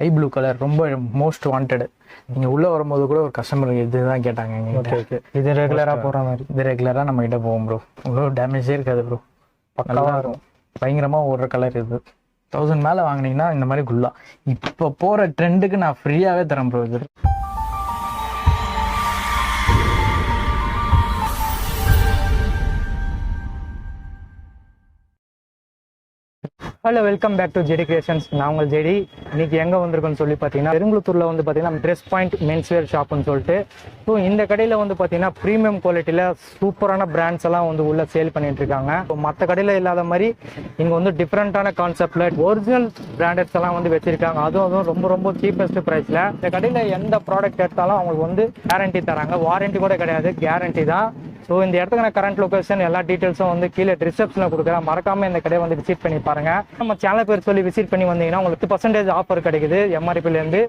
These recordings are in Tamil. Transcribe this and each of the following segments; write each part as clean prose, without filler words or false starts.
ஐ ப்ளூ கலர் ரொம்ப மோஸ்ட் வாண்டட். நீங்கள் உள்ளே வரும்போது கூட ஒரு கஸ்டமர் இதுதான் கேட்டாங்க. Okay okay. இது ரெகுலராக போகிற மாதிரி? இது ரெகுலராக நம்ம கிட்ட போவோம் ப்ரோ. இவ்வளோ டேமேஜே இருக்காது ப்ரோ. பக்காவாக இருக்கும். பயங்கரமாக ஓடுற கலர் இது. 1000 மேலே வாங்கினீங்கன்னா இந்த மாதிரி குல்லா இப்போ போகிற ட்ரெண்டுக்கு நான் ஃப்ரீயாகவே தரேன் ப்ரோ. இது hello, welcome back to JD Creations. நான் உங்கள் ஜெடி. இன்னைக்கு எங்கே வந்திருக்கோன்னு சொல்லி பார்த்தீங்கன்னா பெருங்குளத்தூரில் வந்து பார்த்தீங்கன்னா ட்ரெஸ் பாயிண்ட் மென்ஸ்வேர் ஷாப்னு சொல்லிட்டு. ஸோ இந்த கடையில் வந்து பார்த்தீங்கன்னா ப்ரீமியம் குவாலிட்டியில் சூப்பரான பிராண்ட்ஸ் எல்லாம் வந்து உள்ளே சேல் பண்ணிட்டு இருக்காங்க. ஸோ மற்ற கடையில் இல்லாத மாதிரி இங்கே வந்து டிஃப்ரெண்ட்டான கான்செப்டில் ஒரிஜினல் பிராண்டட்ஸ் எல்லாம் வந்து வச்சிருக்காங்க. அதுவும் ரொம்ப ரொம்ப சீப்பஸ்ட் ப்ரைஸில். இந்த கடையில் எந்த ப்ராடக்ட் எடுத்தாலும் அவங்களுக்கு வந்து கேரண்டி தராங்க. வாரண்டி கூட கிடையாது, கேரண்டி தான். ஸோ இந்த இடத்துக்கு நான் கரண்ட் லொக்கேஷன் எல்லா டீட்டெயில்ஸும் வந்து கீழே டிஸ்கிரிப்ஷனில் கொடுக்குறேன். மறக்காமல் இந்த கடையை வந்து விசிட் பண்ணி பாருங்கள். நம்ம சேனல் பேர் சொல்லி விசிட் பண்ணி வந்தீங்கன்னா உங்களுக்கு 10% ஆஃபர் கிடைக்குது எம்ஆர்பிலேருந்து.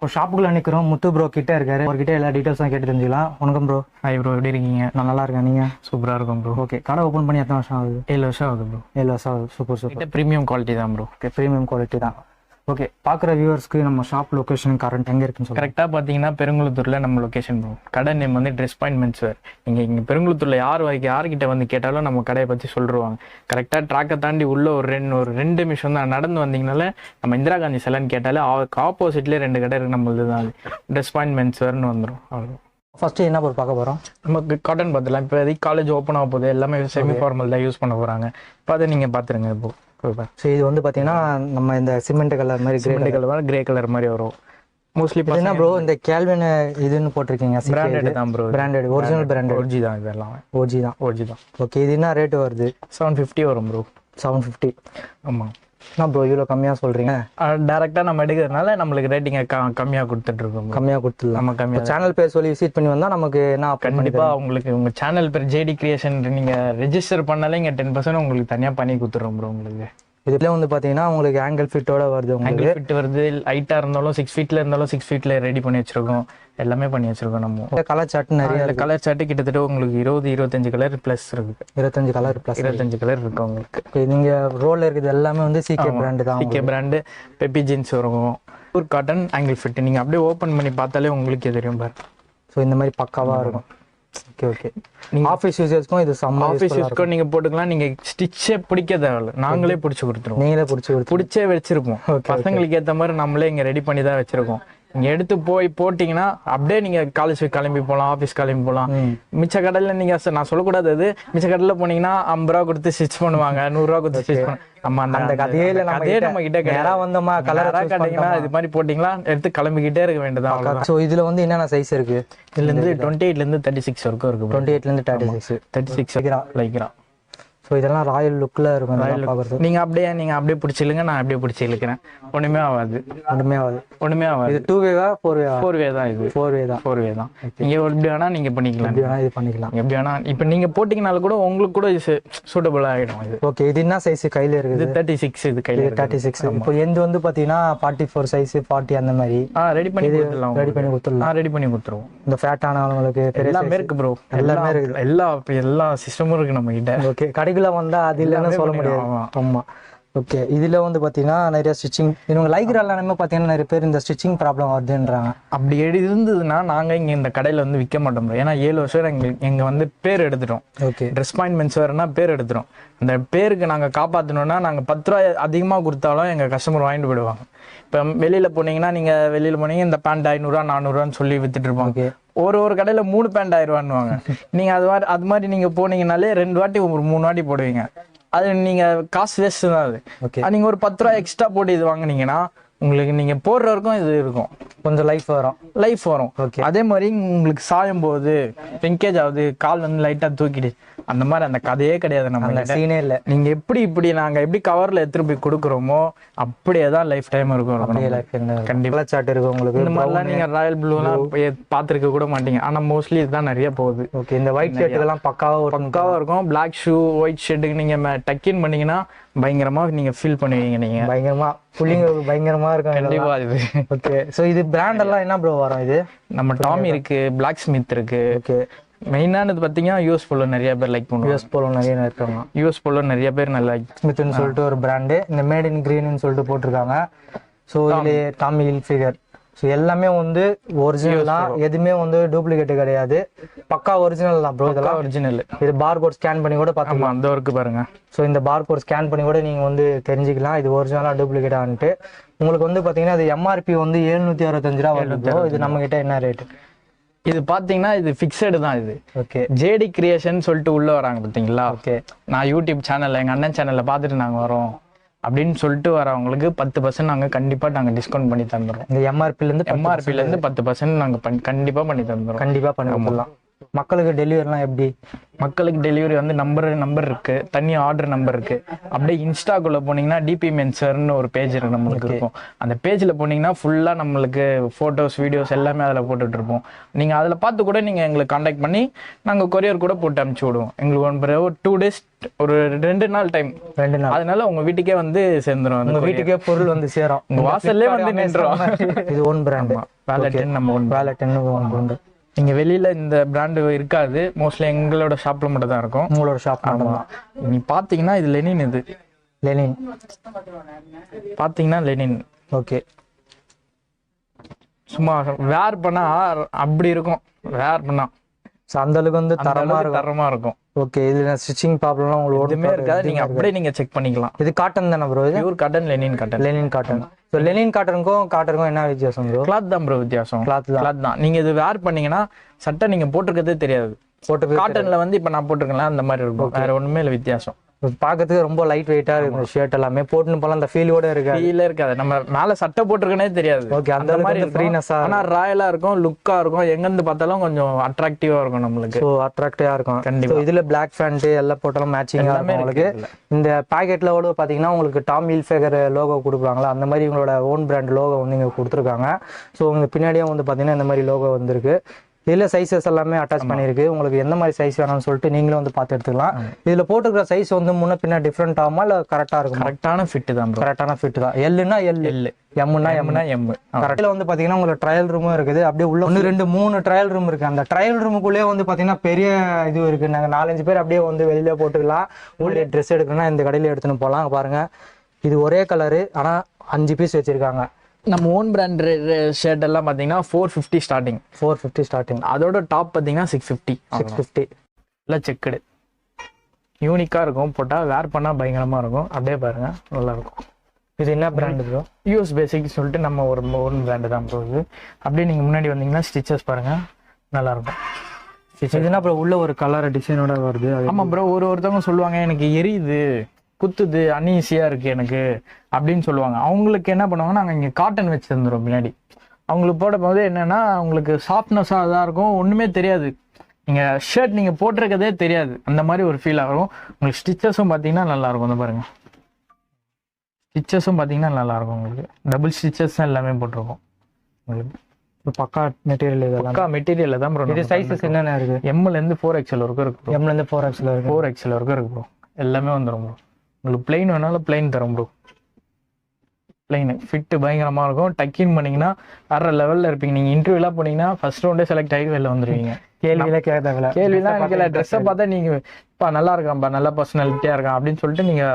இப்போ ஷாப்புக்குள்ள நிற்கிறோம். முத்து ப்ரோ கிட்டே இருக்காரு. அவர்கிட்ட எல்லா டீட்டெயில்ஸும் கேட்டு தெரிஞ்சுக்கலாம். வணக்கம் ப்ரோ. ஹாய் ப்ரோ, எப்படி இருக்கீங்க? நான் நல்லா இருக்கேன். நீங்கள்? சூப்பராக இருக்கும் ப்ரோ. ஓகே. கடை ஓப்பன் பண்ணி எத்தனை வருஷம் ஆகுது? 7 வருஷம் ஆகுது ப்ரோ. 7 வருஷம் ஆகுது. Super super. ப்ரீமியம் குவாலிட்டி தான் ப்ரோ. ஓகே, ப்ரீமியம் குவாலிட்டி தான். ஓகே, பார்க்குற வியூவர்ஸ்க்கு நம்ம ஷாப் லொக்கேஷன் கரண்ட் எங்கே இருக்குன்னு சொல்லி கரெக்டாக பார்த்தீங்கன்னா பெருங்குளத்தூரில் நம்ம லொக்கேஷன் ப்ரோ. கடை நேம் வந்து ட்ரெஸ் பாயிண்ட் மென்ஸ்வேர். நீங்கள் இங்கே பெருங்குளத்தூரில் யார்கிட்ட வந்து கேட்டாலும் நம்ம கடையை பற்றி சொல்லிடுவாங்க. கரெக்டாக ட்ராக்கை தாண்டி உள்ள ஒரு ரெண்டு நிமிஷம் தான் நடந்து வந்தீங்கனால நம்ம இந்திரா காந்தி சிலைன்னு கேட்டாலே ஆப்போசிட்லேயே 2 கடை இருக்குது. நம்மளது தான் ட்ரெஸ் பாயிண்ட் மென்ஸ்வேர்னு வந்துடும். அவ்வளோ. ஃபர்ஸ்ட் என்ன பொருள் பார்க்க போகிறோம்? நமக்கு காட்டன் பார்த்துலாம். இப்போ காலேஜ் ஓப்பன் ஆக போகுது, எல்லாமே செமி ஃபார்மல் தான் யூஸ் பண்ண போகிறாங்க. இப்போ அதை நீங்கள் பார்த்துருங்க இப்போ. ஸோ இது வந்து பார்த்தீங்கன்னா நம்ம இந்த சிமெண்ட் கலர் மாதிரி கிரே கலர் மாதிரி வரும் மோஸ்ட்லி. என்ன ப்ரோ இந்த கேல்வின் இதுன்னு போட்டிருக்கீங்க? பிராண்டட் தான் bro. Branded, original branded. OG தான் இதெல்லாம். ஓஜி தான். ஓகே, இது என்ன ரேட் வருது? 750 வரும் ப்ரோ. 750. ஆமாம். என்ன ப்ரோ இவ்வளோ கம்மியாக சொல்கிறீங்க? டேரெக்டாக நம்ம எடுக்கிறதுனால நம்மளுக்கு ரேட்டிங்கை கம்மியாக கொடுத்துட்ருக்கோம். கம்மியாக கொடுத்துடலாம். நம்ம கம்மியாக சேனல் பேர் சொல்லி விசிட் பண்ணி வந்தால் நமக்கு என்ன கண்டிப்பாக உங்களுக்கு உங்கள் சேனல் பேர் ஜேடி கிரியேஷன் நீங்கள் ரெஜிஸ்டர் பண்ணாலே இங்கே 10% உங்களுக்கு தனியாக பண்ணி கொடுத்துட்றோம் ப்ரோ. உங்களுக்கு இதுல வந்து பாத்தீங்கன்னா உங்களுக்கு ஆங்கிள் ஃபிட்டோட வருது. ஆங்கிள் ஃபிட் வருது. ஹைட்டா இருந்தாலும் 6 ஃபீட்ல இருந்தாலும் 6 ஃபீட்ல ரெடி பண்ணி வச்சிருக்கோம். எல்லாமே பண்ணி வச்சிருக்கோம். நம்ம கலர் சார்ட் நிறைய கலர் சார்ட் கிட்டத்தட்ட உங்களுக்கு 20-25 கலர் பிளஸ் இருக்கு. 25 கலர் பிளஸ் 25 கலர் இருக்கு உங்களுக்கு. நீங்க ரோல்ல இருக்குது எல்லாமே வந்து சிகே பிராண்ட் தான். சிகே பிராண்ட். பெப்பி ஜீன்ஸ் வரும். ஒரு காட்டன் ஆங்கிள் ஃபிட். நீங்க அப்படியே ஓபன் பண்ணி பார்த்தாலே உங்களுக்கே தெரியும் பாரு. ஸோ இந்த மாதிரி பக்காவா இருக்கும். Okay okay. நீங்க ஆஃபீஸ் யூசர்ஸ்க்கும் இது சம்ம ஆஃபீஸ் யூஸ்க்கும் நீங்க போட்டுக்கலாம். நீங்க ஸ்டிச்சே பிடிக்க தேவையில்ல, நாங்களே பிடிச்சி கொடுத்துருவோம். நீங்களே பிடிச்சே வச்சிருப்போம். பசங்களுக்கு ஏற்ற மாதிரி நம்மளே இங்க ரெடி பண்ணி தான் வச்சிருக்கோம். நீங்க எடுத்து போட்டீங்கன்னா அப்படியே நீங்க காலேஜ் கிளம்பி போகலாம், ஆஃபீஸ் கிளம்பி போகலாம். மிச்ச கடையில நீங்க நான் சொல்லக்கூடாது, அது மிச்ச கடையில போனீங்கன்னா 50 ரூபா கொடுத்து ஸ்டிச் பண்ணுவாங்க, 100 ரூபா கொடுத்து ஸ்டிச் பண்ணுவாங்க. நம்ம அந்த கதையே நம்ம கிட்ட வந்தோமா கலரா கேட்டீங்கன்னா இது மாதிரி போட்டீங்களா எடுத்து கிளம்பிக்கிட்டே இருக்க வேண்டியதான். ஸோ இதுல வந்து என்னென்ன சைஸ் இருக்கு? இதுல இருந்து 28ல இருந்து 36 வரைக்கும் இருக்கு. 28ல இருந்து 36 லைக்ரா. ஸோ இதெல்லாம் ராயல் லுக்கில் இருக்கும். நீங்கள் அப்படியே பிடிச்சிலுங்க, நான் அப்படியே பிடிச்சி இழுக்கிறேன். ஒன்றுமே ஆகாது. இது 2-வே 4-வே தான். இது 4-வே தான். நீங்கள் எப்படி வேணால் நீங்கள் பண்ணிக்கலாம். எப்படி வேணால் இப்போ நீங்கள் போட்டிங்கனால கூட உங்களுக்கு கூட இது சூட்டபுளாக ஆகிடும். இது ஓகே. இது என்ன சைஸ் கையில் இருக்குது? 36. இது கையில் 36. இப்போ எந்த வந்து பார்த்தீங்கன்னா 44 சைஸ், 40 அந்த மாதிரி ரெடி பண்ணி கொடுத்துடலாம். ரெடி பண்ணி கொடுத்துருவோம். இந்த ஃபேட் ஆனவங்களுக்கு எல்லாமே இருக்கு ப்ரோ. எல்லாமே இருக்குது. எல்லா சிஸ்டமும் இருக்குது நம்ம கிட்ட. ஓகே. கடைக்குள்ள வந்தா அது இல்லைன்னு சொல்ல முடியாது. ஆமா. ஓகே. இதுல வந்து பாத்தீங்கன்னா நிறைய ஸ்டிச்சிங் இவங்க லைக்ரால நம்ம பாத்தீங்கன்னா நிறைய பேர் இந்த ஸ்டிச்சிங் ப்ராப்ளம் வருதுன்றாங்க. அப்படி இருந்ததுன்னா நாங்க இங்க இந்த கடையில வந்து விற்க மாட்டோம். ஏன்னா 7 வருஷம் எங்க வந்து பேர் எடுத்துட்டோம். ஓகே. ட்ரெஸ் பாயிண்ட் மென்ஸ்வேர்னா பேர் எடுத்துட்டோம். அந்த பேருக்கு நாங்க காப்பாற்றணும்னா நாங்க 10 ரூபாய் அதிகமா கொடுத்தாலும் எங்க கஸ்டமர் வாங்கிட்டு போயிடுவாங்க. இப்போ வெளியில போனீங்கன்னா இந்த பேண்ட் 500 400 சொல்லி வித்துட்டு இருப்பாங்க. ஒரு கடையில 3 பேண்ட் 1000 நீங்க அது மாதிரி நீங்க போனீங்கனாலே 2 வாட்டி 3 வாட்டி போடுவீங்க. அது நீங்க காசு வேஸ்ட் தான். அது நீங்க ஒரு 10 ரூபாய் எக்ஸ்ட்ரா போட்டு இது வாங்குனீங்கன்னா உங்களுக்கு நீங்க போடுற வரைக்கும் இது இருக்கும். கொஞ்சம் லைஃப் வரும். அதே மாதிரி உங்களுக்கு சாயும் போது பெங்கேஜ் ஆகுது, கால் வந்து லைட்டா தூக்கிடு, அந்த மாதிரி அந்த கதையே கிடையாது நம்ம அந்த கிட்ட. சீனே இல்ல. நீங்க இப்படி நாங்க எப்படி கவர்ல எடுத்துட்டு போய் கொடுக்குறோமோ அப்படியே தான் லைஃப் டைம் இருக்கும். கண்டிப்பா சாட் இருக்கு உங்களுக்கு. இந்த மாதிரிலாம் நீங்க ராயல் ப்ளூலாம் பாத்துருக்க கூட மாட்டீங்க. ஆனா மோஸ்ட்லி இதுதான் நிறைய போகுது. ஓகே, இந்த ஒயிட் ஷர்ட் இதெல்லாம் பக்காவா இருக்கும். பிளாக் ஷூ ஒயிட் ஷர்ட்டுக்கு நீங்க டக்கின் பண்ணீங்கன்னா பயங்கரமா நீங்க ஃபீல் பண்ணுவீங்க. நீங்க பயங்கரமா புல்லிங் பயங்கரமா இருக்கும். கண்டிப்பா இது. ஓகே, சோ இது பிராண்ட் எல்லாம் என்ன ப்ரோ வரும்? இது நம்ம டாமி இருக்கு, பிளாக் ஸ்மித் இருக்கு. ஓகே, மெயினானது பாத்தீங்கன்னா யூஎஸ் போலோ நிறைய பேர் லைக் பண்ணுவாங்க. யூஎஸ் போலோ நிறைய இருக்காங்க. யூஎஸ் போலோ நிறைய பேர் நல்லா ஸ்மித்னு சொல்லிட்டு ஒரு பிராண்டு, இந்த மேட் இன் கிரீன்னு சொல்லிட்டு போட்டிருக்காங்க. ஸோ இது டாமி ஹில்ஃபிகர். ஸோ எல்லாமே வந்து ஒரிஜினல் தான், எதுவுமே வந்து டூப்ளிகேட் கிடையாது, பக்கா ஒரிஜினல் தான் ப்ரோ. இதெல்லாம் ஒரிஜினல். இது பார்கோட் ஸ்கேன் பண்ணி கூட பார்த்துக்கலாம். அந்த ஒர்க்கு பாருங்க. ஸோ இந்த பார்கோட் ஸ்கேன் பண்ணி கூட நீங்கள் வந்து தெரிஞ்சுக்கலாம் இது ஒரிஜினலாக டூப்ளிகேட்டான்ட்டு. உங்களுக்கு வந்து பார்த்தீங்கன்னா இது எம்ஆர்பி வந்து 765 ரூபா வருது. இது நம்ம கிட்ட என்ன ரேட்டு? இது பாத்தீங்கன்னா இது ஃபிக்ஸடு தான் இது. ஓகே, ஜேடி கிரியேஷன் சொல்லிட்டு உள்ள வராங்க பாத்தீங்களா? ஓகே, நான் யூடியூப் சேனல்ல எங்க அண்ணன் சேனல்ல பார்த்துட்டு நாங்க வரோம் அப்படின்னு சொல்லிட்டு வரவங்களுக்கு 10% நாங்க கண்டிப்பா டிஸ்கவுண்ட் பண்ணி தந்துடுறோம். இந்த எம்ஆர்பில இருந்து 10% நாங்க கண்டிப்பா பண்ணி தந்துடுறோம். கண்டிப்பா பண்ணி கொடுக்கலாம். மக்களுக்கு டெலிவரிலாம் எப்படி? மக்களுக்கு டெலிவரி வந்து நம்பர் இருக்கு, தனி ஆர்டர் நம்பர் இருக்கு. அப்படியே இன்ஸ்டாக்குள்ள போனீங்கன்னா டிபி மென்சர்னு ஒரு பேஜ் இருக்கு நம்மளுக்கு இருக்கும். அந்த பேஜ்ல போனீங்கன்னா ஃபுல்லா நம்மளுக்கு போட்டோஸ் வீடியோஸ் எல்லாமே அதுல போட்டுட்டு இருப்போம். நீங்க அதுல பார்த்து கூட நீங்க எங்களுக்கு கான்டாக்ட் பண்ணி நாங்க கொரியர் கூட போட்டு அனுப்பிச்சு விடுவோம். எங்களுக்கு ஒரு 2 days ஒரு 2 நாள் டைம். 2 நாள். அதனால உங்க வீட்டுக்கே வந்து சேர்ந்துரும். உங்க வீட்டுக்கே பொருள் வந்து சேரும், உங்க வாசல்லே வந்து நின்றோம். இது ஓன் பிராண்ட். வேலட்டன் நம்ம ஓன் வேலட்டன். நீங்க வெளியில இந்த பிராண்டு இருக்காது, மோஸ்ட்லி எங்களோட ஷாப்ல மட்டும் தான் இருக்கும். உங்களோட ஷாப் மட்டும் தான். நீ பாத்தீங்கன்னா இது லெனின். இது லெனின் பாத்தீங்கன்னா லெனின். ஓகே, சும்மா வேர் பண்ணா அப்படி இருக்கும். வேர் பண்ணா அந்த அளவுக்கு வந்து தரமா இருக்கும். ஓகே, இதுல ஸ்டிச்சிங் ப்ராப்ளம்லாம் உங்களுக்கு ஒண்ணுமே இருக்காது. நீங்க அப்படியே நீங்க செக் பண்ணிக்கலாம். இது காட்டன் தானே ப்ரோ? இது pure cotton, linen cotton. So linen காட்டனுக்கும் என்ன வித்தியாசம் ப்ரோ? கிளாத் தான் ப்ரோ வித்தியாசம். கிளாத் தான். நீங்க இது வேர் பண்ணீங்கன்னா சட்டை நீங்க போட்டிருக்கிறதே தெரியாது. காட்டன்ல வந்து இப்ப நான் போட்டிருக்கேன் அந்த மாதிரி இருக்கும். வேற ஒண்ணுமே இல்லை வித்தியாசம். பாக்கிறதுக்கு ரொம்ப லைட் வெயிட்டா இருக்கு ஷர்ட் எல்லாமே. போட்டுன்னு போலாம் அந்த ஃபீலோட இருக்காது. நம்ம மேல சட்டை போட்டிருக்கனே தெரியாது. ஓகே, அந்த மாதிரி ஃப்ரீனஸா, ஆனா ராயலா இருக்கும், லுக்கா இருக்கும். எங்க இருந்து பார்த்தாலும் கொஞ்சம் அட்ராக்டிவா இருக்கும் நம்மளுக்கு. சோ அட்ராக்டிவா இருக்கும் கண்டிப்பா. இதுல பிளாக் பேண்ட் எல்லாம் போட்டாலும் மேட்சிங்கா இருக்கும் உங்களுக்கு. இந்த பாக்கெட்ல கூட பாத்தீங்கன்னா உங்களுக்கு டாமி ஹில்ஃபிகர் லோகோ கொடுக்குறாங்களா, அந்த மாதிரி உங்களோட ஓன் பிராண்ட் லோகோ வந்து இங்க கொடுத்துருக்காங்க. ஸோ உங்க பின்னாடியும் வந்து பாத்தீங்கன்னா இந்த மாதிரி லோகோ வந்திருக்கு. இதுல சைஸஸ் எல்லாமே அட்டாச் பண்ணிருக்கு. உங்களுக்கு எந்த மாதிரி சைஸ் வேணும்னு சொல்லிட்டு நீங்களும் வந்து பார்த்து எடுத்துக்கலாம். இதுல போட்டுக்கிற சைஸ் வந்து முன்ன பின்ன டிஃப்ரெண்ட் ஆகுமா இல்ல கரெக்டா இருக்கும்? கரெக்டான ஃபிட் தான். கரெக்டான ஃபிட் தான். எல்லுன்னா எல், எம்னா எம். கரெக்ட்ல வந்து பாத்தீங்கன்னா உங்களுக்கு ட்ரையல் ரூமும் இருக்குது. அப்படியே உள்ள 1 2 3 ட்ரையல் ரூம் இருக்கு. அந்த ட்ரையல் ரூமுக்குள்ளேயே வந்து பாத்தீங்கன்னா பெரிய இது இருக்கு. நாங்க 4-5 பேர் அப்படியே வந்து வெளியில போட்டுக்கலாம். உள்ள ட்ரெஸ் எடுக்கணும்னா இந்த கடையில எடுத்துன்னு போலாம். பாருங்க, இது ஒரே கலரு, ஆனா 5 பீஸ் வச்சிருக்காங்க. நம்ம ஓன் பிராண்ட் ஷர்ட் எல்லாம் பாத்தீங்கன்னா 450 ஸ்டார்டிங். 450 ஸ்டார்டிங். அதோட டாப் பாத்தீங்கன்னா 650 இல்ல செக்குடு. யூனிக்கா இருக்கும். போட்டா வேர் பண்ணா பயங்கரமா இருக்கும். அப்படியே பாருங்க, நல்லா இருக்கும். இது என்ன பிராண்ட் ப்ரோ? யூஎஸ் பேசிக் சொல்லிட்டு நம்ம ஒரு ஓன் பிராண்டு தான் ப்ரோ இது. அப்படியே நீங்க முன்னாடி வந்தீங்கன்னா ஸ்டிச்சஸ் பாருங்க, நல்லா இருக்கும். இதுனா ப்ரோ உள்ள ஒரு கலர் டிசைனோட வருது. ஆமா ப்ரோ, ஒருத்தவங்க சொல்லுவாங்க எனக்கு எரியுது, குத்துது, அன்ஈஸியா இருக்கு எனக்கு அப்படின்னு சொல்லுவாங்க. அவங்களுக்கு என்ன பண்ணுவாங்க, நாங்க இங்க காட்டன் வச்சு தந்துடும் பின்னாடி. அவங்களுக்கு போடும் போது என்னன்னா உங்களுக்கு சாஃப்ட்னஸா தான் இருக்கும், ஒண்ணுமே தெரியாது. நீங்க ஷர்ட் நீங்க போட்டிருக்கதே தெரியாது, அந்த மாதிரி ஒரு ஃபீல் ஆகும். உங்களுக்கு ஸ்டிச்சஸும் பாத்தீங்கன்னா நல்லா இருக்கும். இந்த பாருங்க, ஸ்டிச்சஸும் பாத்தீங்கன்னா நல்லா இருக்கும். உங்களுக்கு டபுள் ஸ்டிச்சஸ் எல்லாமே போட்டிருக்கோம். உங்களுக்கு பக்கா மெட்டீரியல், இதெல்லாம் பக்கா மெட்டீரியல் தான் ப்ரோ. இது சைஸஸ் என்னென்ன இருக்கு? எம்ல இருந்து 4XL வரைக்கும் இருக்கு. எம்ல இருந்து 4XL வரைக்கும் 4XL வரைக்கும் இருக்கு ப்ரோ. எல்லாமே வந்துடும் ப்ரோ. உங்களுக்கு பிளைன் வேணாலும் பிளைன் தரும் ப்ரோ. பிளைன் ஃபிட் பயங்கரமா இருக்கும். டக்கின் பண்ணீங்கன்னா வேற லெவல்ல இருப்பீங்க. நீங்க இன்டர்வியூலாம் போனீங்கன்னா ஃபர்ஸ்ட் ரவுண்டே செலக்ட் ஆகி வெளில வந்துருவீங்க. கேள்விலாம் கேள்விலாம் ட்ரெஸ்ஸை பார்த்தா நீங்க நல்லா இருக்கான்பா, நல்ல பர்சனாலிட்டியா இருக்கான் அப்படின்னு சொல்லிட்டு நீங்க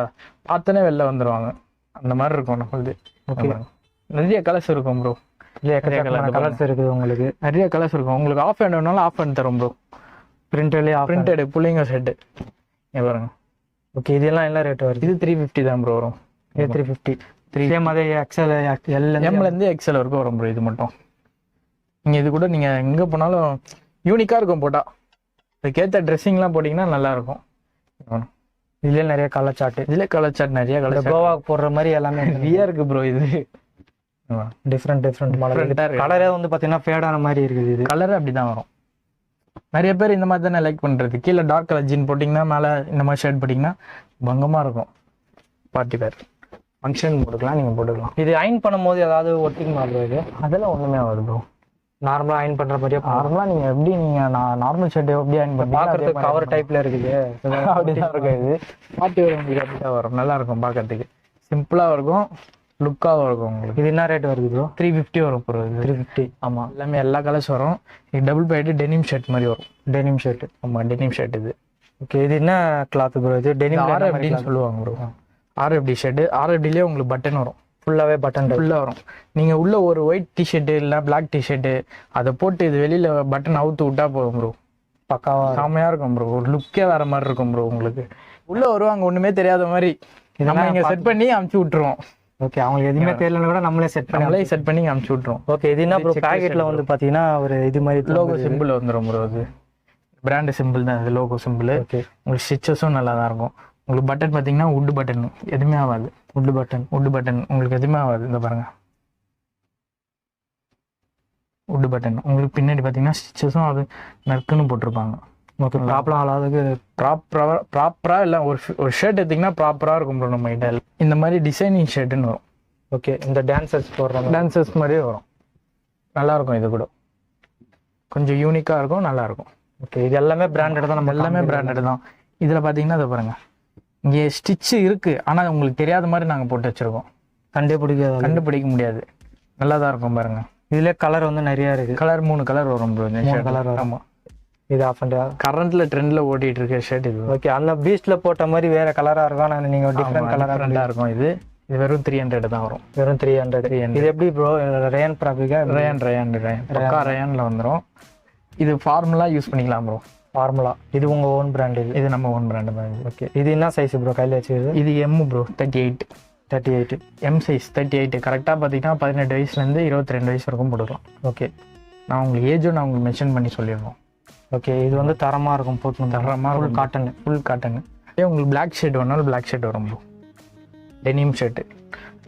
பார்த்தனே வெளில வந்துருவாங்க. அந்த மாதிரி இருக்கும் நம்மளுது. நிறைய கலர்ஸ் இருக்கும் ப்ரோ. கலர்ஸ் இருக்குது உங்களுக்கு. நிறைய கலர்ஸ் இருக்கும். உங்களுக்கு ஆஃப் ஹேண்ட் வேணாலும் ஆஃப் ஹேண்ட் தரும் ப்ரோ. பிரிண்டட் புள்ளிங்க செட்டு பாருங்க. ஓகே, இதெல்லாம் என்ன ரேட் வருது? இது 350 தான் ப்ரோ வரும். இது 350. சேம் அதே எக்ஸ்எல், எம்ல இருந்து எக்ஸ்எல் வரைக்கும் வரும் ப்ரோ. இது மட்டும் நீங்க இது கூட நீங்க எங்க போனாலும் யூனிக்கா இருக்கும். போட்டா இதுக்கேற்ற ட்ரெஸ்ஸிங்லாம் போட்டீங்கன்னா நல்லா இருக்கும். இதுல நிறைய கலர் சார்ட், நிறைய கலர் கோவா போடுற மாதிரி எல்லாமே நிறைய இருக்கு ப்ரோ. இது டிஃப்ரெண்ட் மாடல். கலரே வந்து பாத்தீங்கன்னா ஃபேடான மாதிரி இருக்குது. இது கலர் அப்படிதான் வரும். நிறைய பேர் இந்த மாதிரி தானே லைக் பண்ணுறது. கீழே டார்க் கலர் ஜீன் போட்டிங்கன்னா மேலே இந்த மாதிரி ஷர்ட் போட்டிங்கன்னா பங்கமாக இருக்கும். பார்ட்டி வேர் ஃபங்க்ஷன் போட்டுக்கலாம், நீங்கள் போட்டுக்கலாம். இது அயன் பண்ணும்போது ஏதாவது ஒட்டிங் மாதிரி இது அதெல்லாம் ஒன்றுமே ஆகாது ப்ரோ. நார்மலாக அயன் பண்ணுற மாதிரியே நார்மலாக நீங்கள் எப்படி நீங்கள் நார்மல் ஷர்ட் எப்படி அயன் பண்ணி பார்க்குறதுக்கு கவர் டைப்பில் இருக்குது. அப்படிதான் இருக்கும். இது பார்ட்டி வேர் உங்களுக்கு அப்படி தான் வரும். நல்லா இருக்கும் பார்க்கறதுக்கு, சிம்பிளாக இருக்கும், லுக்காகவும் இருக்கும் உங்களுக்கு. இது என்ன ரேட் வருது ப்ரோ? 350 வரும் ப்ரோ. இது 350. ஆமாம், எல்லாமே எல்லா கலர்ஸ் வரும். இது டபுள் பைட்டு டெனிம் ஷர்ட் மாதிரி வரும். Denim shirt. ஆமாம், டெனிம் ஷர்ட் இது. ஓகே, இது என்ன கிளாத் ப்ரோ? இது டெனிம் RFDன்னு சொல்லுவாங்க ப்ரோ. RFD shirt. RFDலேயே உங்களுக்கு பட்டன் வரும், ஃபுல்லாகவே பட்டன் ஃபுல்லாக வரும். நீங்கள் உள்ள ஒரு ஒயிட் டிஷர்ட்டு இல்லை பிளாக் டிஷர்ட்டு அதை போட்டு இது வெளியில் பட்டன் அவுத்து விட்டா போதும் ப்ரோ. பக்காவாக செம்மையாக இருக்கும் ப்ரோ. ஒரு லுக்கே வேற மாதிரி இருக்கும் ப்ரோ. உங்களுக்கு உள்ளே வருவாங்க ஒன்றுமே தெரியாத மாதிரி, நம்ம இங்கே செட் பண்ணி அமுச்சு விட்டுருவோம். ஓகே, அவங்களுக்கு எதுவுமே தெரியலன்னு கூட நம்மளே செட் பண்ணி அமுச்சு விட்டுருவோம். ஓகே, இது என்ன ப்ரோ? பேக்கெட்டில் வந்து பார்த்தீங்கன்னா ஒரு இது மாதிரி லோகோ சிம்பிள் வந்துடும் ப்ரோ. அது பிராண்டு சிம்பிள் தான், அது லோகோ சிம்பிள். ஓகே, உங்களுக்கு ஸ்டிச்சஸும் நல்லா தான் இருக்கும். உங்களுக்கு பட்டன் பார்த்தீங்கன்னா உட்டு பட்டன், எதுவுமே ஆகாது. உட்டு பட்டன் உங்களுக்கு எதுவுமே ஆகாது. இந்த பாருங்க, உட்டு பட்டன். உங்களுக்கு பின்னாடி பார்த்தீங்கன்னா ஸ்டிச்சஸும் அது நறுக்குன்னு போட்டிருப்பாங்க. ஓகே, ப்ராப்ளம் ஆகாதுக்கு ப்ராப்பராக இல்லை. ஒரு ஷர்ட் எடுத்திங்கன்னா ப்ராப்பராக இருக்கும் ப்ரோ. நம்ம கிட்ட இந்த மாதிரி டிசைனிங் ஷர்ட்டுன்னு வரும். ஓகே, இந்த டான்சர்ஸ் போடுறாங்க, டான்சர்ஸ் மாதிரியே வரும். நல்லாயிருக்கும். இது கூட கொஞ்சம் யூனிக்காக இருக்கும், நல்லாயிருக்கும். ஓகே, இது எல்லாமே பிராண்டட் தான். நம்ம எல்லாமே பிராண்டட் தான். இதில் பார்த்தீங்கன்னா அதை பாருங்கள், இங்கே ஸ்டிச்சு இருக்குது, ஆனால் உங்களுக்கு தெரியாத மாதிரி நாங்கள் போட்டு வச்சுருக்கோம். கண்டுபிடிக்க முடியாது. நல்லா தான் இருக்கும் பாருங்க. இதுல கலர் வந்து நிறைய இருக்கு. கலர் 3 கலர் வரும் ப்ரோ. 3 கலர் வரும். ஆமாம், இது ஆஃப் அண்ட் கரண்ட்ல ட்ரெண்ட்ல ஓடிட்டு இருக்க ஷர்ட் இது. ஓகே, அந்த பீச்ல போட்ட மாதிரி வேற கலரா இருக்கும். நான் நீங்க டிஃபரெண்ட் கலரா இருக்கும். இது வெறும் 300 தான் வரும். வெறும் 300. இது எப்படி ப்ரோ? ரயான் ஃபேப்ரிக்கா? ரயான் பக்கா ரயான்ல வந்துரும். இது ஃபார்முலா யூஸ் பண்ணிக்கலாம் ப்ரோ. ஃபார்முலா. இது உங்க ஓன் பிராண்ட்? இது நம்ம ஓன் பிராண்ட் தான். ஓகே, இது என்ன சைஸ் ப்ரோ கையில வச்சிருக்கு? இது M ப்ரோ. 38 M size 38. கரெக்டாக பார்த்தீங்கன்னா 18 வயசுலேருந்து 22 வயசு வரைக்கும் போட்டுக்கலாம். ஓகே, நான் உங்களுக்கு ஏஜும் நான் உங்களுக்கு மென்ஷன் பண்ணி சொல்லிடுவோம். ஓகே, இது வந்து தரமா இருக்கும். போட்டு தரமாக ஃபுல் காட்டன். இதே உங்களுக்கு பிளாக் ஷர்ட் வேணாலும் பிளாக் ஷர்ட் வரும் ப்ரோ. டெனிம் ஷர்ட்டு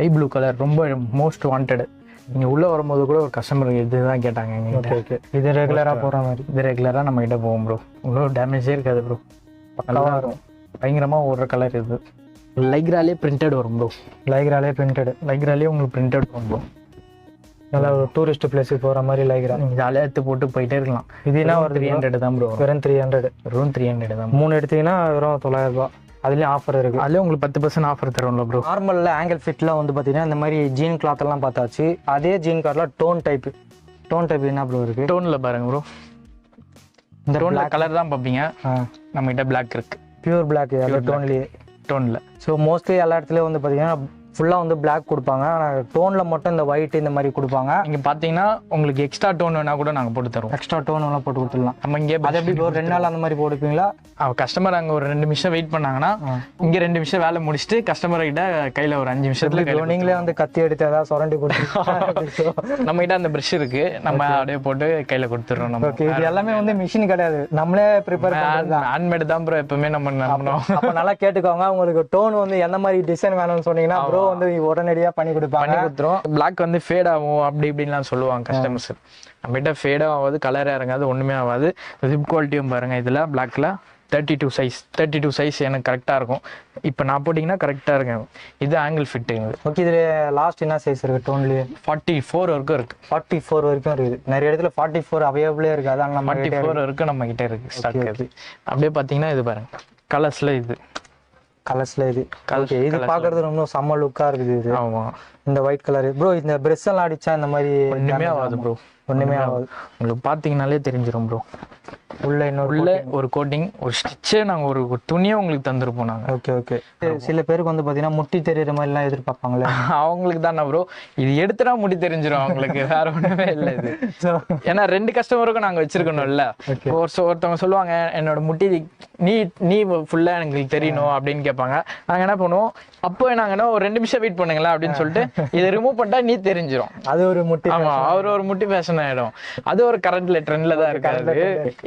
ஐ ப்ளூ கலர், ரொம்ப மோஸ்ட் வாண்டட். நீங்கள் உள்ளே வரும்போது கூட ஒரு கஸ்டமர் இதுதான் கேட்டாங்க. ஓகே, இது ரெகுலராக போகிற மாதிரி. இது ரெகுலராக நம்ம கிட்ட போவோம் ப்ரோ. உங்களோட டேமேஜே இருக்காது ப்ரோ. நல்லா இருக்கும். பயங்கரமாக ஓடுற கலர் இது. லைக்ராலே பிரிண்டட் வரும் ப்ரோ. லைக்ராலே உங்களுக்கு பிரிண்டட் வரும் ப்ரோ. நல்லா ஒரு டூரிஸ்ட் பிளேஸுக்கு போகிற மாதிரி லைக்ரா. நீங்கள் ஜாலியாக எடுத்து போட்டு போயிட்டே இருக்கலாம். இது என்ன ஒரு 300 தான் ப்ரோ. வெறும் 300. வெறும் 300 தான். 3 எடுத்தீங்கன்னா வெறும் 900 ரூபா. அதுலேயும் ஆஃபர் இருக்குது. அதுலேயும் உங்களுக்கு 10% ஆஃபர் தரும்ல ப்ரோ. நார்மலில் ஆங்கிள் ஃபிட்லாம் வந்து பார்த்தீங்கன்னா இந்த மாதிரி ஜீன் கிளாத் எல்லாம் பார்த்தாச்சு. அதே ஜீன் கிளாத்லாம் டோன் டைப் என்ன ப்ரோ இருக்குது? டோனில் பாருங்க ப்ரோ. இந்த டோனில் கலர் தான் பார்ப்பீங்க. நம்மகிட்ட பிளாக் இருக்குது. பியூர் பிளாக் டோனில். ஸோ மோஸ்ட்லி எல்லா இடத்துலையும் வந்து பார்த்தீங்கன்னா ஃபுல்லாக வந்து பிளாக் கொடுப்பாங்க. ஆனால் டோனில் மட்டும் இந்த ஒயிட் இந்த மாதிரி கொடுப்பாங்க. நீங்கள் பார்த்தீங்கன்னா உங்களுக்கு எக்ஸ்ட்ரா டோன் வேணால் கூட நாங்கள் போட்டு தருவோம். எக்ஸ்ட்ரா டோன் வேணால் போட்டு கொடுத்துடலாம். நம்ம இங்கே அது எப்படி ஒரு 2 நாள் அந்த மாதிரி போட்டுப்பீங்களா? கஸ்டமர் அங்கே ஒரு 2 நிமிஷம் வெயிட் பண்ணாங்கன்னா இங்கே 2 நிமிஷம் வேலை முடிச்சுட்டு கஸ்டமர் கிட்ட கையில் ஒரு 5 நிமிஷத்துல நீங்களே வந்து கத்தி எடுத்து ஏதாவது சுரண்டி கொடுத்து நம்ம கிட்ட அந்த ப்ரஷ் இருக்கு, நம்ம அப்படியே போட்டு கையில் கொடுத்துட்றோம். நம்ம இது எல்லாமே வந்து மிஷின் கிடையாது, நம்மளே ப்ரிப்பேர் ஹேண்ட்மேட் தான் ப்ரோ. எப்பவுமே நம்ம நம்பணும். அப்போ நல்லா கேட்டுக்கோங்க. உங்களுக்கு டோன் வந்து எந்த மாதிரி டிசைன் வேணும்னு சொன்னீங்கன்னா ப்ரோ வந்து உடனடியாக பண்ணி கொடுத்துரும். பிளாக் வந்து ஃபேட் ஆகும் அப்படி இப்படின்லாம் சொல்லுவாங்க கஸ்டமர்ஸ். நம்ம கிட்ட ஃபேடும் ஆகாது, கலரே இறங்காது, ஒண்ணுமே ஆகாது. ஜிப் குவாலிட்டியும் பாருங்க. இதுல பிளாக்ல 32 சைஸ் எனக்கு கரெக்டா இருக்கும். இப்போ நான் போட்டிங்கன்னா கரெக்டா இருக்கும். இது ஆங்கிள் ஃபிட். ஓகே, இதுல லாஸ்ட் என்ன சைஸ் இருக்கு? டோன்லயே 44 வரைக்கும் இருக்கு. 44 வரைக்கும் இருக்குது. நிறைய இடத்துல 44 அவைலபிளே இருக்கு. அதான் நம்ம 44 வரைக்கும் நம்ம கிட்ட இருக்கு ஸ்டாக். அப்படியே பாத்தீங்கன்னா இது பாருங்க, கலர்ஸ்ல இது இது பாக்குறது ரொம்ப செம்ம லுக்கா இருக்குது. இது ஆமா, இந்த ஒயிட் கலர் ப்ரோ. இந்த பிரஷ் எல்லாம் அடிச்சா இந்த மாதிரி ஒண்ணுமே ஆகாது ப்ரோ. ஒண்ணுமே ஆகாது. உங்களுக்கு பாத்தீங்கன்னாலே தெரிஞ்சிடும் ப்ரோ. உள்ள ஒரு கோட்டிங், ஒரு ஸ்டிச்சே நாங்க ஒரு துணியே உங்களுக்கு தந்துருப்போம் நாங்க. ஓகே. சில பேருக்கு வந்து பாத்தீங்கன்னா முட்டி தெரியுற மாதிரி எல்லாம் எதிர்பார்ப்பாங்களே, அவங்களுக்கு தானே ப்ரோ. இது எடுத்துட்டா முடி தெரிஞ்சிடும் அவங்களுக்கு, வேற ஒண்ணுமே இல்லை இது. ஏன்னா 2 கஸ்டமருக்கும் நாங்க வச்சிருக்கணும்ல. ஒருத்தவங்க சொல்லுவாங்க என்னோட முட்டி நீ ஃபுல்லா எனக்கு தெரியணும் அப்படின்னு கேட்பாங்க. நாங்க என்ன பண்ணுவோம், அப்போ நாங்க ஒரு 2 நிமிஷம் வெயிட் பண்ணுங்களா அப்படின்னு சொல்லிட்டு இதை ரிமூவ் பண்ணிட்டா நீ தெரிஞ்சிடும். அது ஒரு முட்டி. ஆமா, ஒரு முட்டி ஃபேஷன் ஆயிடும். அது ஒரு கரண்ட்ல ட்ரெண்ட்ல தான் இருக்காது.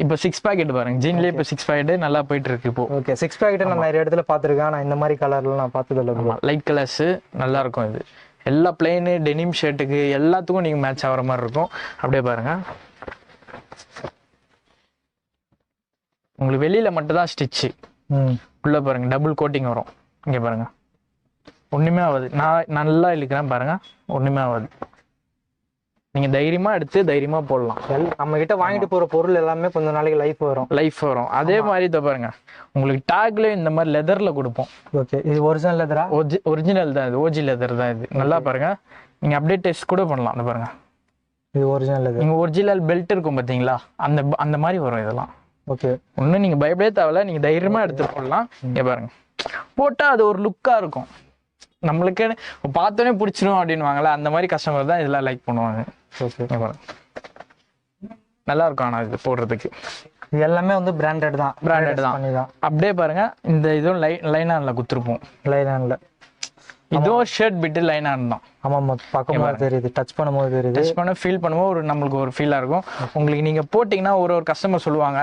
இப்போ 6 பாக்கெட் பாருங்க, ஜீன்லயே இப்போ 6 பாக்கெட் நல்லா போயிட்டு இருக்கு இப்போ. ஓகே, 6 பாக்கெட் நான் நிறைய இடத்துல பாத்துருக்கேன். நான் இந்த மாதிரி கலர்ல நான் பார்த்தது இல்லை. லைட் கலர்ஸ் நல்லா இருக்கும். இது எல்லா பிளெயின் டெனிம் ஷர்ட்டுக்கு எல்லாத்துக்கும் நீங்க மேட்ச் ஆகிற மாதிரி இருக்கும். அப்படியே பாருங்க, உங்களுக்கு வெளியில மட்டும் தான் ஸ்டிச்சு. உள்ள பாருங்க டபுள் கோட்டிங் வரும். இங்க பாருங்க ஒண்ணுமே ஆகாது. நான் நல்லா இழுக்கிறேன் பாருங்க, ஒண்ணுமே ஆகாது. நீங்க தைரியமா எடுத்து தைரியமா போடலாம். நம்ம கிட்ட வாங்கிட்டு போற பொருள் எல்லாமே கொஞ்ச நாளைக்கு லைஃப் வரும். அதே மாதிரி இதை பாருங்க, உங்களுக்கு டேக்ல இந்த மாதிரி லெதர்ல கொடுப்போம். ஓகே, இது ஒரிஜினல் லெதரா? ஒரிஜினல் தான், இது ஓஜி லெதர் தான் இது. நல்லா பாருங்க, நீங்க அப்படியே டெஸ்ட் கூட பண்ணலாம். இந்த பாருங்க, இது ஒரிஜினல் லெதர். நீங்க ஒரிஜினல் பெல்ட் இருக்கும் பாத்தீங்களா, அந்த மாதிரி வரும் இதெல்லாம். ஓகே, ஒன்னும் நீங்க பயப்படவே தேவையில்ல, நீங்க தைரியமா எடுத்து போடலாம். இங்க பாருங்க, போட்டா அது ஒரு லுக்கா இருக்கும். நம்மளுக்கு பார்த்தோன்னே பிடிச்சிடும் அப்படின்வாங்களே, அந்த மாதிரி கஸ்டமர் தான் இதெல்லாம் லைக் பண்ணுவாங்க. நல்லா இருக்கும். ஆனா இது போடுறதுக்கு இது எல்லாமே வந்து பிராண்டட் தான். அப்படியே பாருங்க, இந்த இதுவும் லைனான்ல குத்துருப்போம். லைனான்ல இதுவும் ஷர்ட் பிட்டு லைனான் தான். ஆமா, பார்க்கும்போது தெரியுது, டச் பண்ணும்போது தெரியுது. டச் பண்ண ஃபீல் பண்ணும்போது நம்மளுக்கு ஒரு ஃபீலா இருக்கும். உங்களுக்கு நீங்க போட்டீங்கன்னா ஒரு கஸ்டமர் சொல்லுவாங்க,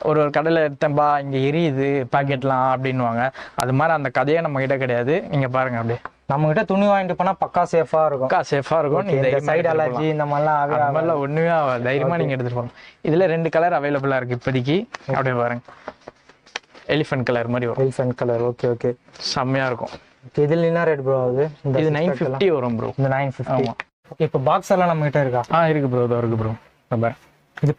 ஒரு கடையில எடுத்தேன்பா இங்க எரியுது பாக்கெட்லாம் அப்படின்வாங்க. அது மாதிரி அந்த கதையே நம்ம கிட்ட கிடையாது. நீங்க பாருங்க, அப்படியே நம்ம கிட்ட துணி வாங்கிட்டு போனா பக்கா சேஃபா இருக்கும். நீங்க சைடு அலர்ஜி இந்த மாதிரிலாம் ஒண்ணுமே தைரியமா நீங்க எடுத்துட்டு போகணும். இதுல 2 கலர் அவைலபிளா இருக்கு இப்போதைக்கு. அப்படியே பாருங்க, எலிஃபென்ட் கலர் மாதிரி வரும். Elephant colour. ஓகே, செம்மையா இருக்கும். இதுல என்ன ரேட் ப்ரோ ஆகுது? இது 950 வரும் ப்ரோ. இந்த 950. ஓகே, இப்போ பாக்ஸ் எல்லாம் நம்ம கிட்ட இருக்கா? இருக்கு ப்ரோ, இதோ இருக்கு ப்ரோ. இது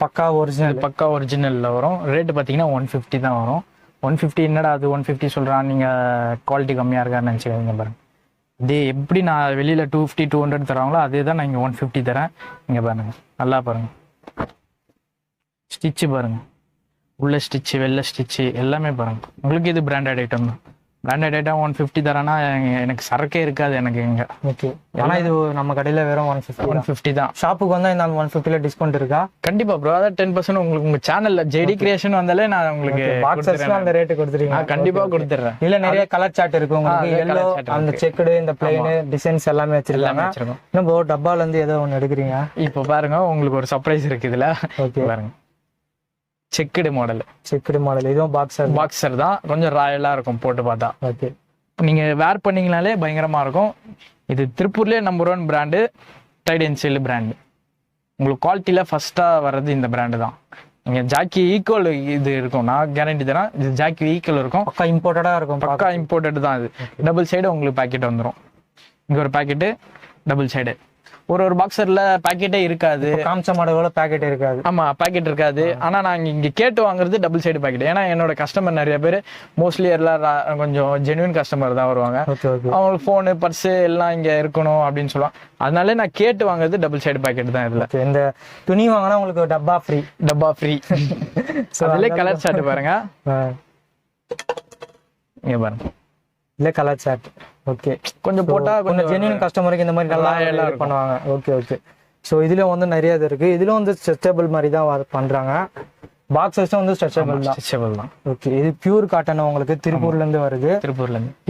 பக்கா ஒரிஜினல்ல வரும். ரேட் பாத்தீங்கன்னா 150 தான் வரும். 150 என்னடா அது 150 சொல்றான், நீங்க குவாலிட்டி கம்மியா இருக்கான்னு நினைச்சுக்காதீங்க. பாருங்க, இதே எப்படி நான் வெளியில 250 200 தராங்களோ அதே தான் நான் இங்க 150 தரேன். இங்க பாருங்க, நல்லா பாருங்க, ஸ்டிச்சு பாருங்க, உள்ள ஸ்டிச்சு வெள்ளை ஸ்டிச்சு எல்லாமே பாருங்க. உங்களுக்கு இது பிராண்டட் ஐட்டம் தான். பிராண்டட் ஐட்டம் 150 தரானா எனக்கு சரக்கே இருக்காது எனக்கு இங்க. ஓகே, ஆனா இது நம்ம கடையில வெறும் 150 தான். ஷாப்புக்கு வந்தா இந்த 150ல டிஸ்கவுண்ட் இருக்கா? கண்டிப்பா ப்ரோ, அதான் 10% உங்களுக்கு உங்க சேனல்ல ஜெடி கிரியேஷன் வந்தாலே நான் உங்களுக்கு பாக்ஸஸ்ல அந்த ரேட் கொடுத்துறீங்க. கண்டிப்பா கொடுத்துறேன். இல்ல நிறைய கலர் சார்ட் இருக்கு உங்களுக்கு. yellow அந்த செக்குடு இந்த பிளைன் டிசைன்ஸ் எல்லாமே வச்சிருக்காங்க. நம்ம டப்பால இருந்து ஏதோ ஒன்னு எடுக்குறீங்க. இப்போ பாருங்க, உங்களுக்கு ஒரு சர்ப்ரைஸ் இருக்கு இதுல. ஓகே, பாருங்க, செக்குடு மாடல். இதுவும் பாக்ஸர் தான். கொஞ்சம் ராயலா இருக்கும் போட்டு பார்த்தா. ஓகே, நீங்க வேர் பண்ணீங்கனாலே பயங்கரமா இருக்கும். இது திருப்பூர்லயே number 1 brand, tight and sell brand. உங்களுக்கு குவாலிட்டியில ஃபர்ஸ்டா வர்றது இந்த பிராண்டு தான். நீங்க ஜாக்கி ஈக்குவல் இது இருக்கும், நான் கேரண்டி தரேன். இது ஜாக்கி ஈக்குவல் இருக்கும். பக்கா இம்போர்ட்டடா இருக்கும். பக்கா இம்போர்ட்டட் தான். இது டபுள் சைடு உங்களுக்கு பாக்கெட் வந்துடும். இங்க ஒரு பாக்கெட்டு, டபுள் சைடு. ஒரு பாக்ஸர்ல பாக்கெட்டே இருக்காது. காமிச்ச மாடலோட பாக்கெட் இருக்காது. ஆமா, பாக்கெட் இருக்காது. ஆனா நான் இங்க கேட்டு வாங்குறது டபுள் சைடு பாக்கெட். ஏன்னா என்னோட கஸ்டமர் நிறைய பேர் மோஸ்ட்லி எல்லாம் கொஞ்சம் ஜெனுவின் கஸ்டமர் தான் வருவாங்க. அவங்களுக்கு போனு பர்ஸ் எல்லாம் இங்க இருக்கணும் அப்படின்னு சொல்லுவாங்க. அதனால நான் கேட்டு வாங்குறது டபுள் சைடு பாக்கெட் தான். இதுல இந்த துணி வாங்கினா உங்களுக்கு டப்பா ஃப்ரீ. அதுல கலர் சார்ட் பாருங்க, இங்க பாருங்க, இல்ல கலர் சார்ட். ஓகே, கொஞ்சம் போட்டா கொஞ்சம் ஜெனுவின் கஸ்டமருக்கு இந்த மாதிரி நல்லா எல்லாம் பண்ணுவாங்க. ஓகே, ஸோ இதுல வந்து நிறைய இது இருக்கு. இதுல வந்து ஸ்ட்ரெச்சபிள் மாதிரி தான் பண்றாங்க. பாக்ஸஸ் வந்து ஸ்ட்ரெச்சபிள் தான். ஓகே, இது பியூர் காட்டன் உங்களுக்கு திருப்பூர்ல இருந்து வருது.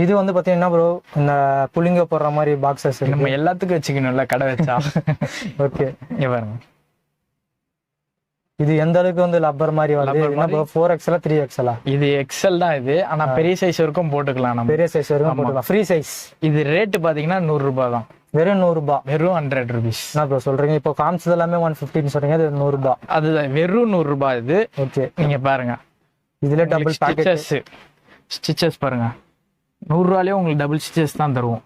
இது வந்து பாத்தீங்கன்னா ப்ரோ இந்த புளிங்க போடுற மாதிரி பாக்ஸஸ் நம்ம எல்லாத்துக்கும் வச்சுக்கணும்ல கடை வச்சா. ஓகே, இங்க பாருங்க, இது எந்த அளவுக்கு வந்து லப்பர் மாதிரி வருது? 4XL 3XL? இது XL தான் இது. ஆனா பெரிய சைஸ் வரைக்கும் போட்டுக்கலாம். நம்ம பெரிய சைஸ் வரைக்கும் போட்டுக்கலாம். Free size. இது ரேட் பாத்தீங்கன்னா 100 ரூபாய் தான். வெறும் 100 ரூபாய். வெறும் 100 rupees. என்ன ப்ரோ சொல்றீங்க? இப்போ காமிச்சது எல்லாமே 150 சொல்றீங்க, அது 100 ரூபாய். அதுதான் வெறும் 100 ரூபாய் இது. ஓகே, நீங்க பாருங்க, இதுல டபுள் பாக்கெட் ஸ்டிச்சஸ் பாருங்க. 100 ரூபாயிலே உங்களுக்கு டபுள் ஸ்டிச்சஸ் தான் தருவோம்.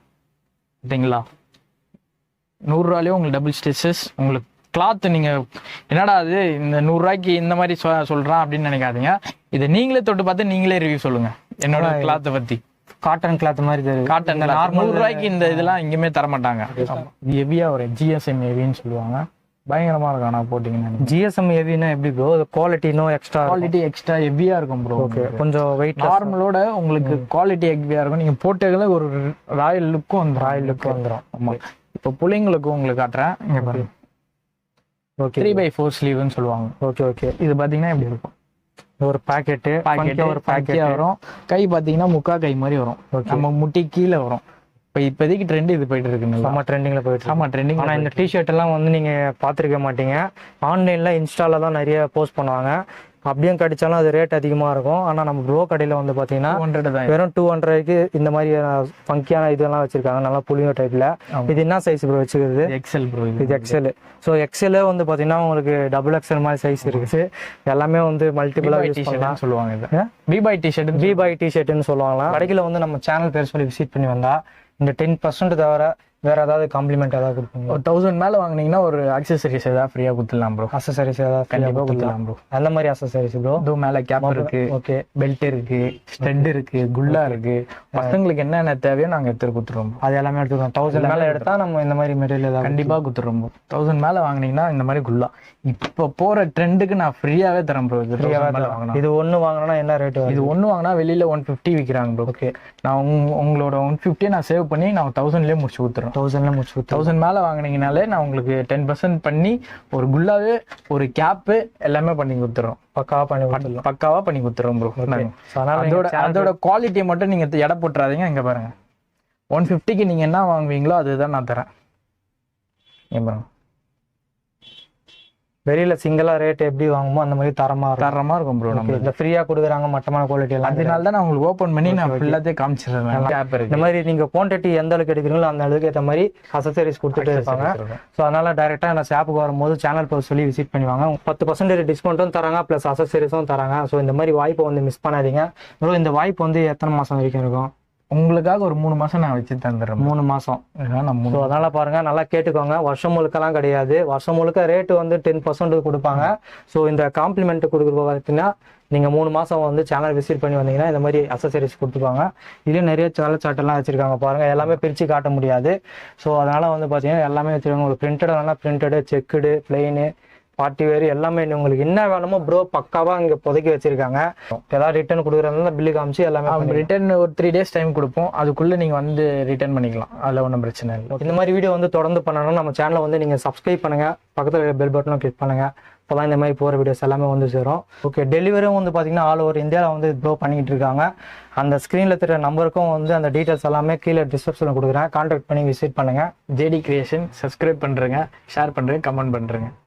சரிங்களா? 100 ரூபாயிலே உங்களுக்கு டபுள் ஸ்டிச்சஸ். உங்களுக்கு கிளாத் நீங்க என்னடா அது இந்த 100 ரூபாய்க்கு இந்த மாதிரி சொல்றான் அப்படின்னு நினைக்காதீங்க. இதை நீங்களே தொட்டு பார்த்து நீங்களே ரிவ்யூ சொல்லுங்க என்னோட கிளாத்தை பத்தி. காட்டன் கிளாத் மாதிரி தெரியும். காட்டன் 100 ரூபாய்க்கு இந்த இதெல்லாம் எங்கேயுமே தர மாட்டாங்க. இது ஹெவியா ஒரு GSM ஹெவின்னு சொல்லுவாங்க. பயங்கரமா இருக்கும். ஆனா போட்டீங்கன்னா GSM ஹெவினா எப்படி ப்ரோ? குவாலிட்டி எக்ஸ்ட்ரா ஹெவியா இருக்கும் ப்ரோ. ஓகே, கொஞ்சம் வெயிட் நார்மலோட உங்களுக்கு குவாலிட்டி ஹெவியா இருக்கும். நீங்க போட்டதுல ஒரு ராயல் லுக்கும் வந்துடும். ஆமா, இப்போ பிள்ளைங்களுக்கு உங்களுக்கு காட்டுறேன். இங்க பாருங்க, 3x4 ஸ்லீவ்னு சொல்லுவாங்க. ஓகே, இது பாத்தீங்கன்னா எப்படி இருக்கும்? ஒரு பாக்கெட் ஒரு பாக்கெட் வரும். கை பாத்தீங்கன்னா முக்கா கை மாதிரி வரும். நம்ம முட்டி கீழே வரும். இப்போதைக்கு ட்ரெண்ட் இது போயிட்டு இருக்கு. நம்ம ட்ரெண்டிங்ல போயிட்டு. ஆமா, ட்ரெண்டிங். ஆனா இந்த டிஷர்ட் எல்லாம் வந்து நீங்க பாத்துருக்க மாட்டீங்க. ஆன்லைன்ல இன்ஸ்டால தான் நிறைய போஸ்ட் பண்ணுவாங்க. அப்படியும் கடிச்சாலும் அது ரேட் அதிகமாக இருக்கும். ஆனால் நம்ம ப்ரோ கடையில் வந்து பார்த்தீங்கன்னா 200 தான். வெறும் 200க்கு இந்த மாதிரி ஃபங்கியான இதெல்லாம் வச்சிருக்காங்க, நல்லா புளியோ டைப்ல. இது என்ன சைஸ் ப்ரோ வச்சுக்கிறது? XL bro. இது எக்ஸல். ஸோ எக்ஸல் வந்து பார்த்தீங்கன்னா உங்களுக்கு டபுள் எக்ஸல் மாதிரி சைஸ் இருக்குது. எல்லாமே வந்து மல்டிபிளாக யூஸ் பண்ணலாம் சொல்லுவாங்க. இது பி-பாய் டிஷர்ட், பி-பாய் டிஷர்ட்னு சொல்லுவாங்களா. கடையில் வந்து நம்ம சேனல் பேர் சொல்லி விசிட் பண்ணி வந்தா இந்த 10% தவிர வேற ஏதாவது காம்ப்ளிமெண்ட் ஏதாவது கொடுப்பீங்க? ஒரு 1000 மேல வாங்குனீங்கன்னா ஒரு அக்சசரிஸ் ஏதாவது ஃப்ரீயா கொடுத்துடலாம் ப்ரோ. அக்சசரிஸ் ஏதாவது கண்டிப்பா கொடுத்துடலாம் ப்ரோ. அந்த மாதிரி அக்சசரிஸ் ப்ரோ? இது மேல கேப் இருக்கு, ஓகே, பெல்ட் இருக்கு, ஸ்டட் இருக்கு, குல்லா இருக்கு. பசங்களுக்கு என்னென்ன தேவையோ நாங்க எடுத்து கொடுத்துருவோம். அது எல்லாமே எடுத்துக்கிறோம். 1000 மேல எடுத்தா நம்ம இந்த மாதிரி மெட்டீரியல் ஏதாவது கண்டிப்பா கொடுத்துருவோம். 1000 மேல வாங்குனீங்கன்னா இந்த மாதிரி குல்லா இப்போ போற ட்ரெண்டுக்கு நான் ஃப்ரீயாவே தரேன் ப்ரோ. இது இது ஒண்ணு வாங்கினா என்ன ரேட்? இது ஒண்ணு வாங்கினா வெளியில 150 விற்கிறாங்க ப்ரோ. ஓகே, நான் உங்களோட 150 நான் சேவ் பண்ணி நான் 1000லயே முடிச்சு கொடுத்துறேன். 1000ல முடிச்சு கொடுத்து 1000 மேல வாங்குனீங்கனாலே நான் உங்களுக்கு 10% பண்ணி ஒரு குல்லாவே ஒரு கேப்பு எல்லாமே பண்ணி கொடுத்துறோம். பக்காவா பண்ணி கொடுத்துடலாம். பக்காவா பண்ணி கொடுத்துறோம் ப்ரோ. அதோட குவாலிட்டியை மட்டும் நீங்க எடை போட்டுறாதீங்க. இங்க பாருங்க, 150க்கு நீங்க என்ன வாங்குவீங்களோ அதுதான் நான் தரேன். ஏன் பாருங்க, வெளியில சிங்கிளா ரேட் எப்படி வாங்குமோ அந்த மாதிரி தரமா இருக்கும் ப்ரோ. நம்ம இந்த ஃப்ரீயா கொடுக்குறாங்க மட்டமான குவாலிட்டி எல்லாம். அதனால தான் நான் உங்களுக்கு ஓபன் பண்ணி நான் ஃபுல்லாவே காமிச்சிடுறேன். கேப் இருக்கு. இந்த மாதிரி நீங்க குவான்டிட்டி எந்த அளவுக்கு எடுக்கிறீங்களோ அந்த அளவுக்கு ஏற்ற மாதிரி அக்சசரிஸ் கொடுத்துட்டு இருப்பாங்க. ஸோ அதனால டைரக்டா என்ன ஷாப்புக்கு வரும்போது சேனல் பேர் சொல்லி விசிட் பண்ணுவாங்க. 10% டிஸ்கவுண்ட்டும் தராங்க, பிளஸ் அக்சசரிஸும் தராங்க. ஸோ இந்த மாதிரி வாய்ப்பை வந்து மிஸ் பண்ணாதீங்க ப்ரோ. இந்த வாய்ப்பு வந்து எத்தனை மாசம் வரைக்கும் இருக்கும்? உங்களுக்காக ஒரு 3 மாசம் நான் வச்சு தந்துடுறேன். 3 மாசம். ஸோ அதனால பாருங்க, நல்லா கேட்டுக்கோங்க. வருஷம் முழுக்கெல்லாம் கிடையாது. வருஷம் முழுக்க ரேட்டு வந்து 10% கொடுப்பாங்க. ஸோ இந்த காம்ப்ளிமெண்ட் கொடுக்குறது பார்த்தீங்கன்னா நீங்க 3 மாசம் வந்து சேனல் விசிட் பண்ணி வந்தீங்கன்னா இந்த மாதிரி அக்சசரிஸ் கொடுத்துருவாங்க. இதுலேயும் நிறைய சாட்டெல்லாம் வச்சிருக்காங்க பாருங்க. எல்லாமே பிரிச்சு காட்ட முடியாது. ஸோ அதனால வந்து பார்த்தீங்கன்னா எல்லாமே வச்சிருக்காங்க. உங்களுக்கு பிரிண்டட் வேணா பிரிண்டடு, செக்குடு, பிளெயின், பார்ட்டி வேறு எல்லாமே உங்களுக்கு என்ன வேணுமோ ப்ரோ பக்காவா இங்க புதைக்கி வச்சிருக்காங்க. ஏதாவது ரிட்டர்ன் கொடுக்குறதுனால பில்லு காமிச்சு எல்லாமே ரிட்டர்ன் ஒரு 3 days டைம் கொடுப்போம். அதுக்குள்ள நீங்க வந்து ரிட்டர்ன் பண்ணிக்கலாம். அதில் ஒன்றும் பிரச்சனை இல்லை. இந்த மாதிரி வீடியோ வந்து தொடர்ந்து பண்ணணும். நம்ம சேனலை வந்து நீங்க சப்ஸ்கிரைப் பண்ணுங்க, பக்கத்தில் பெல் பட்டனும் கிளிக் பண்ணுங்க. அப்போதான் இந்த மாதிரி போகிற வீடியோஸ் எல்லாமே வந்து சேரும். ஓகே, டெலிவரியும் வந்து பார்த்தீங்கன்னா ஆல் ஓவர் இந்தியாவில் வந்து ப்ரோ பண்ணிக்கிட்டு இருக்காங்க. அந்த ஸ்க்ரீனில் தெரிய நம்பருக்கும் வந்து அந்த டீட்டெயில்ஸ் எல்லாமே கீழே டிஸ்கிரிப்ஷனில் கொடுக்குறேன். கான்டாக்ட் பண்ணி விசிட் பண்ணுங்க. ஜேடி கிரியேஷன் சப்ஸ்கிரைப் பண்ணுறேங்க, ஷேர் பண்ணுறேன், கமெண்ட் பண்ணுறேங்க.